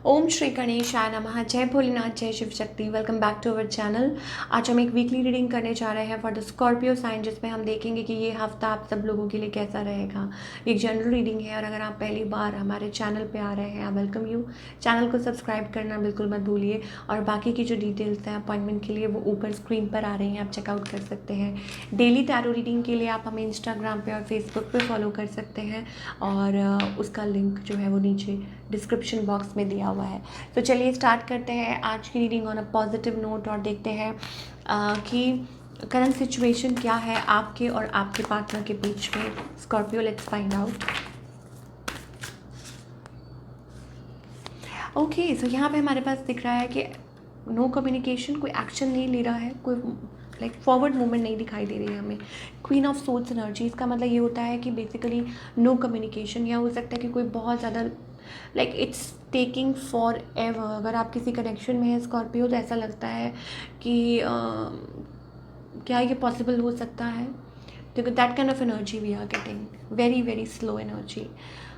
ओम श्री गणेशाय नमः। जय भोलेनाथ, जय Shiv Shakti. Welcome back to our channel. आज हम एक वीकली रीडिंग करने जा रहे हैं फॉर द स्कॉर्पियो साइन, जिसमें हम देखेंगे कि ये हफ्ता आप सब लोगों के लिए कैसा रहेगा। एक जनरल रीडिंग है और अगर आप पहली बार हमारे चैनल पे आ रहे हैं, आई वेलकम यू। चैनल को सब्सक्राइब करना बिल्कुल मत भूलिए और बाकी की जो डिटेल्स हैं अपॉइंटमेंट के लिए वो ऊपर स्क्रीन पर आ रही हैं, आप चेकआउट कर सकते हैं। डेली टैरो रीडिंग के लिए आप हमें इंस्टाग्राम पे और फेसबुक पे फॉलो कर सकते हैं और उसका लिंक जो है वो नीचे डिस्क्रिप्शन बॉक्स में दिया हुआ है। तो चलिए स्टार्ट करते हैं आज की reading on a positive note और देखते हैं कि करंट सिचुएशन क्या है आपके और आपके पार्टनर के बीच में। Scorpio, let's find out. Okay, so यहाँ पे हमारे पास दिख रहा है कि नो कम्युनिकेशन, कोई एक्शन नहीं ले रहा है, कोई लाइक फॉरवर्ड मूवमेंट नहीं दिखाई दे रही है हमें। क्वीन ऑफ सोल्स एनर्जी, इसका मतलब ये होता है कि बेसिकली नो कम्युनिकेशन, या हो सकता है कि कोई बहुत ज़्यादा like it's taking for ever. अगर आप किसी कनेक्शन में हैं स्कॉर्पियो तो ऐसा लगता है कि क्या ये पॉसिबल हो सकता है, क्योंकि that kind of energy we are getting, very very slow energy.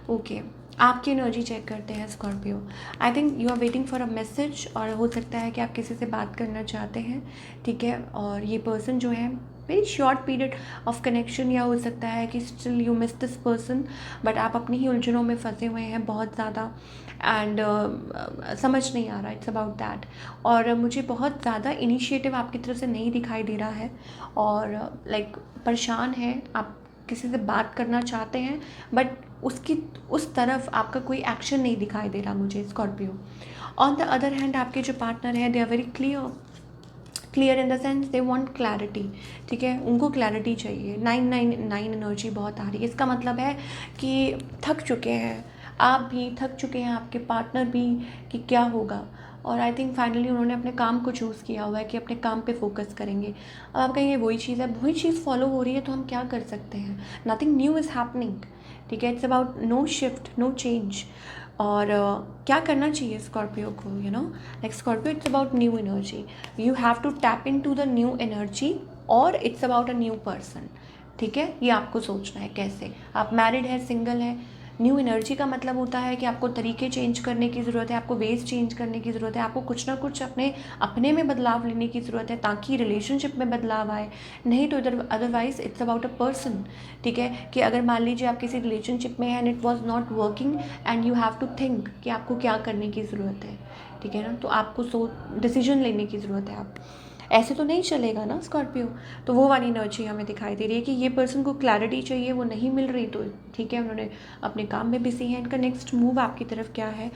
Okay, आपकी एनर्जी चेक करते हैं Scorpio. I think you are waiting for a message, और हो सकता है कि आप किसी से बात करना चाहते हैं, ठीक है। और ये पर्सन जो है very short period of connection, या हो सकता है कि still you miss this person, but आप अपनी ही उलझनों में फंसे हुए हैं बहुत ज़्यादा एंड समझ नहीं आ रहा, इट्स अबाउट दैट। और मुझे बहुत ज़्यादा इनिशिएटिव आपकी तरफ से नहीं दिखाई दे रहा है और लाइक परेशान है, आप किसी से बात करना चाहते हैं बट उसकी उस तरफ आपका कोई एक्शन नहीं दिखाई दे रहा मुझे Scorpio. On the other hand आपके जो पार्टनर हैं they are very clear in the sense they want clarity, ठीक है, उनको क्लैरिटी चाहिए। 999 एनर्जी बहुत आ रही है, इसका मतलब है कि थक चुके हैं, आप भी थक चुके हैं, आपके पार्टनर भी, कि क्या होगा। और आई थिंक फाइनली उन्होंने अपने काम को चूज़ किया हुआ है कि अपने काम पे फोकस करेंगे। अब आप कहेंगे वही चीज़ है, वही चीज़ फॉलो हो रही है तो हम क्या कर सकते हैं। नथिंग न्यू इज़ हैपनिंग, ठीक है। It's about no shift, no change. और क्या करना चाहिए स्कॉर्पियो को, you know, like Scorpio it's about new energy, you have to tap into the new energy, और it's about a new person, ठीक है। ये आपको सोचना है कैसे, आप मैरिड है, सिंगल है। न्यू एनर्जी का मतलब होता है कि आपको तरीके चेंज करने की ज़रूरत है, आपको वेज चेंज करने की ज़रूरत है, आपको कुछ ना कुछ अपने में बदलाव लेने की ज़रूरत है ताकि रिलेशनशिप में बदलाव आए, नहीं तो इधर otherwise it's about a person, ठीक है। कि अगर मान लीजिए आप किसी रिलेशनशिप में हैं and it was not working and you have to think कि आपको क्या करने की ज़रूरत है, ठीक है ना, तो आपको डिसीजन लेने की ज़रूरत है। आप ऐसे तो नहीं चलेगा ना स्कॉर्पियो। तो वो वाली एनर्जी हमें दिखाई दे रही है कि ये पर्सन को क्लैरिटी चाहिए, वो नहीं मिल रही, तो ठीक है, उन्होंने अपने काम में बिजी हैं। इनका नेक्स्ट मूव आपकी तरफ क्या है?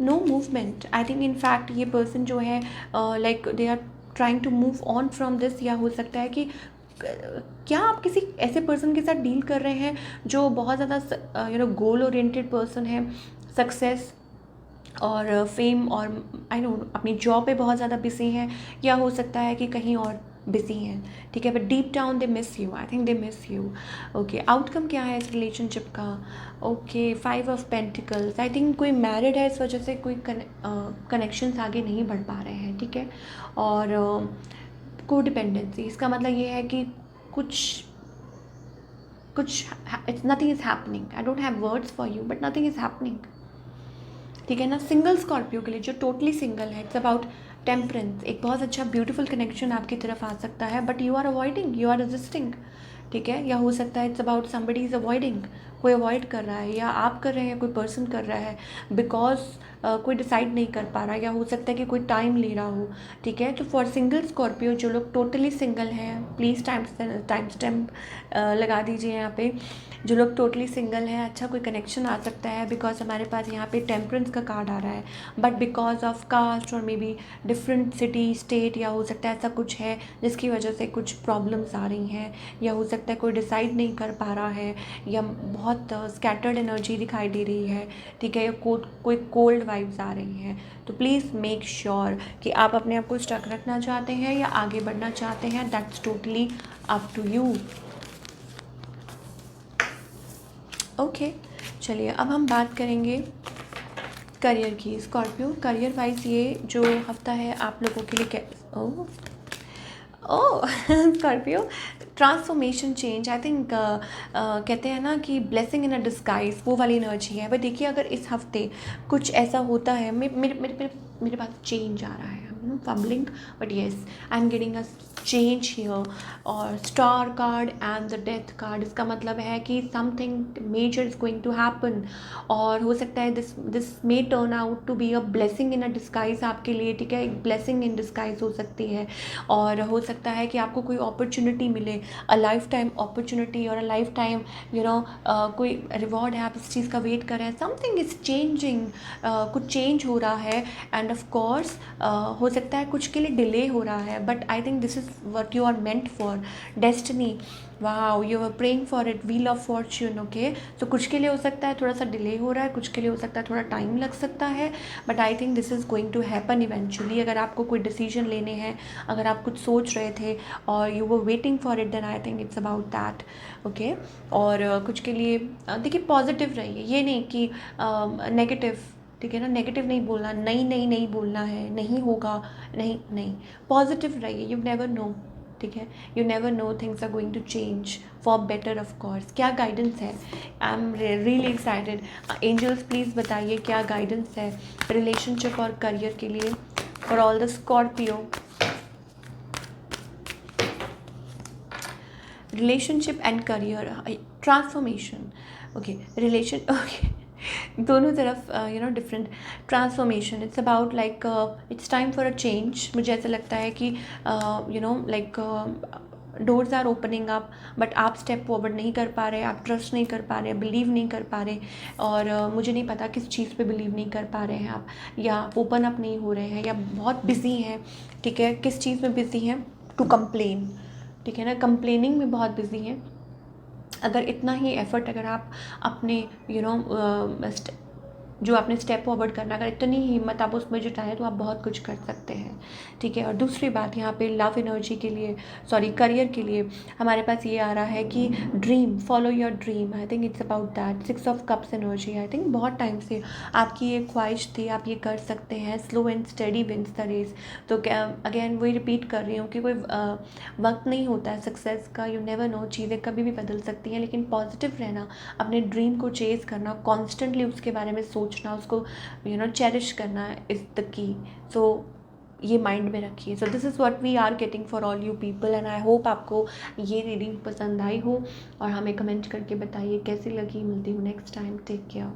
No movement. I think in fact ये पर्सन जो है like they are trying to move on from this, या हो सकता है कि क्या आप किसी ऐसे पर्सन के साथ डील कर रहे हैं जो बहुत ज़्यादा you know goal oriented person है, सक्सेस और फेम और आई नो अपनी जॉब पे बहुत ज़्यादा बिजी हैं, या हो सकता है कि कहीं और बिजी हैं, ठीक है। But deep down they miss you, I think they miss you. Okay, outcome क्या है इस रिलेशनशिप का? Okay, 5 of pentacles, I think कोई मैरिड है, इस वजह से कोई कनेक्शंस आगे नहीं बढ़ पा रहे हैं, ठीक है। और कोडिपेंडेंसी, इसका मतलब ये है कि कुछ कुछ it's nothing is happening, I don't have words for you but nothing is happening, ठीक है ना। सिंगल स्कॉर्पियो के लिए जो टोटली सिंगल है, इट्स अबाउट टेम्परेंस। एक बहुत अच्छा ब्यूटीफुल कनेक्शन आपकी तरफ आ सकता है but you are avoiding, you are resisting, ठीक है। या हो सकता है it's about somebody is avoiding, कोई अवॉइड कर रहा है, या आप कर रहे हैं, कोई पर्सन कर रहा है, बिकॉज कोई डिसाइड नहीं कर पा रहा, या हो सकता है कि कोई टाइम ले रहा हो, ठीक है। तो फॉर सिंगल स्कॉर्पियो, जो लोग टोटली सिंगल हैं, प्लीज़ टाइम स्टैम्प लगा दीजिए यहाँ पे। जो लोग टोटली सिंगल हैं, अच्छा कोई कनेक्शन आ सकता है, बिकॉज हमारे पास यहाँ पे टेम्परेंस का कार्ड आ रहा है, बट बिकॉज ऑफ कास्ट और may be different city state, या हो सकता है ऐसा कुछ है जिसकी वजह से कुछ प्रॉब्लम्स आ रही हैं, या हो सकता है कोई डिसाइड नहीं कर पा रहा है, या बहुत स्कैटर्ड एनर्जी दिखाई दे रही है, ठीक है, या कोई कोल्ड वाइब्स आ रही हैं। तो प्लीज़ मेक श्योर कि आप अपने आप को स्टक रखना चाहते हैं या आगे बढ़ना चाहते हैं, that's totally up to you. Okay, चलिए अब हम बात करेंगे करियर की। स्कॉर्पियो, करियर वाइज ये जो हफ्ता है आप लोगों के लिए क्या? Oh Scorpio, transformation change, I think कहते हैं ना कि ब्लेसिंग इन अ डिस्गाइज, वो वाली एनर्जी है। बट देखिए अगर इस हफ्ते कुछ ऐसा होता है, मेरे पास चेंज आ रहा है, fumbling, but yes I am getting a change here. और star card and the death card, इसका मतलब है कि something major is going to happen, और हो सकता है this may turn out to be a blessing in a disguise आपके लिए, ठीक है, एक ब्लेसिंग इन डिस्गाइज हो सकती है। और हो सकता है कि आपको कोई अपॉर्चुनिटी मिले, अ लाइफ टाइम अपॉर्चुनिटी और अ लाइफ टाइम कोई रिवॉर्ड है, आप इस चीज़ का वेट कर रहे हैं, समथिंग इज़ चेंजिंग, कुछ चेंज हो रहा है। एंड ऑफ कोर्स हो सकता है कुछ के लिए डिले हो रहा है, but I think this is what you are meant for, destiny. Wow, you are praying for it, wheel of fortune, okay. तो कुछ के लिए हो सकता है थोड़ा सा डिले हो रहा है, कुछ के लिए हो सकता है थोड़ा टाइम लग सकता है, but I think this is going to happen eventually. अगर आपको कोई डिसीजन लेने हैं, अगर आप कुछ सोच रहे थे और you were waiting for it, then I think it's about that, okay. और कुछ के लिए देखिए पॉजिटिव रहिए, ये नहीं कि नेगेटिव, ठीक है ना, नेगेटिव नहीं बोलना, नहीं नहीं नहीं बोलना है, नहीं होगा, नहीं नहीं, पॉजिटिव रहिए, यू नेवर नो, ठीक है, you never know, things are going to change for better of course. क्या गाइडेंस है, I am really excited. Angels please बताइए क्या गाइडेंस है रिलेशनशिप और करियर के लिए for all the Scorpio. Relationship and career, transformation, okay, relation, okay, दोनों तरफ different transformation, it's about like it's time for a change. मुझे ऐसा लगता है कि doors are opening up, but आप स्टेप फॉरवर्ड नहीं कर पा रहे, आप ट्रस्ट नहीं कर पा रहे, बिलीव नहीं कर पा रहे, और मुझे नहीं पता किस चीज़ पे बिलीव नहीं कर पा रहे हैं आप, या ओपन अप नहीं हो रहे हैं, या बहुत बिजी हैं, ठीक है, किस चीज़ में बिजी हैं, टू कंप्लेन, ठीक है ना, कंप्लेनिंग में बहुत बिजी हैं। अगर इतना ही एफर्ट अगर आप अपने जो आपने स्टेप फॉरवर्ड करना, अगर इतनी ही हिम्मत आप उसमें जुटाएं तो आप बहुत कुछ कर सकते हैं, ठीक है। और दूसरी बात यहाँ पे लव एनर्जी के लिए, सॉरी करियर के लिए हमारे पास ये आ रहा है कि dream, follow your dream, I think it's about that. 6 of cups energy, I think बहुत टाइम से आपकी ये ख्वाहिश थी, आप ये कर सकते हैं, slow and steady wins the race. तो क्या, अगेन वही रिपीट कर रही हूँ कि कोई वक्त नहीं होता है सक्सेस का, यू नेवर नो, चीज़ें कभी भी बदल सकती हैं, लेकिन पॉजिटिव रहना, अपने ड्रीम को चेज़ करना, कॉन्स्टेंटली उसके बारे में सोचना, उसको चेरिश करना इज़ द की। सो ये माइंड में रखिए। So this is what we are getting for all you people, and I hope आपको ये रीडिंग पसंद आई हो, और हमें कमेंट करके बताइए कैसी लगी। मिलती हूँ नेक्स्ट टाइम, टेक केयर।